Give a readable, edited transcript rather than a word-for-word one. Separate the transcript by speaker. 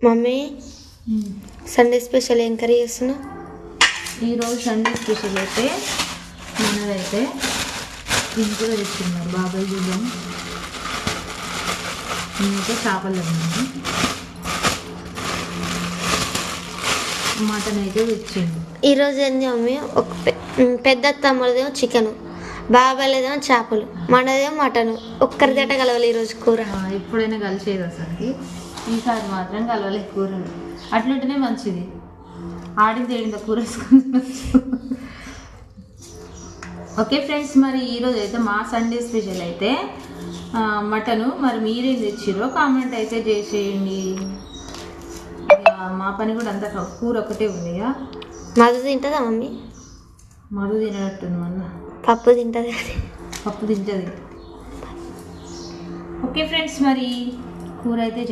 Speaker 1: Mummy Sunday special ఏం curry చేస్తున్నావు?
Speaker 2: ఈరోజు సండే స్పెషల్ అయితే మనదైతే ఇంట్లో తెచ్చుకున్నారు బాబాయ్ బియ్యం. నేనైతే చేపలు తిన్నాను. మటన్ అయితే తెచ్చిండు.
Speaker 1: ఈరోజు ఏంది మమ్మీ? ఒక పెద్ద తమ్ముడిదేమో చికెన్, బాబాయ్లేదేమో చేపలు, మనదేమో మటన్. ఒక్కరి గట్ట కలవాలి ఈరోజు కూర.
Speaker 2: ఎప్పుడైనా కలిసేది అసలుకి, ఈసారి మాత్రం కలవలే కూరలు. అట్లుంటేనే మంచిది. ఆడింది ఏడిందో కూర ఓకే ఫ్రెండ్స్, మరి ఈరోజు అయితే మా సండే స్పెషల్ అయితే మటను. మరి మీరేం తెచ్చిరో కామెంట్ అయితే చేసేయండి. మా పని కూడా అంత కూర ఒకటే ఉంది.
Speaker 1: మధు తింటుందా మమ్మీ?
Speaker 2: మధు తినట్టుంది. మళ్ళీ
Speaker 1: పప్పు తింటుంది.
Speaker 2: పప్పు తింటుంది. ఓకే ఫ్రెండ్స్, మరి కూర అయితే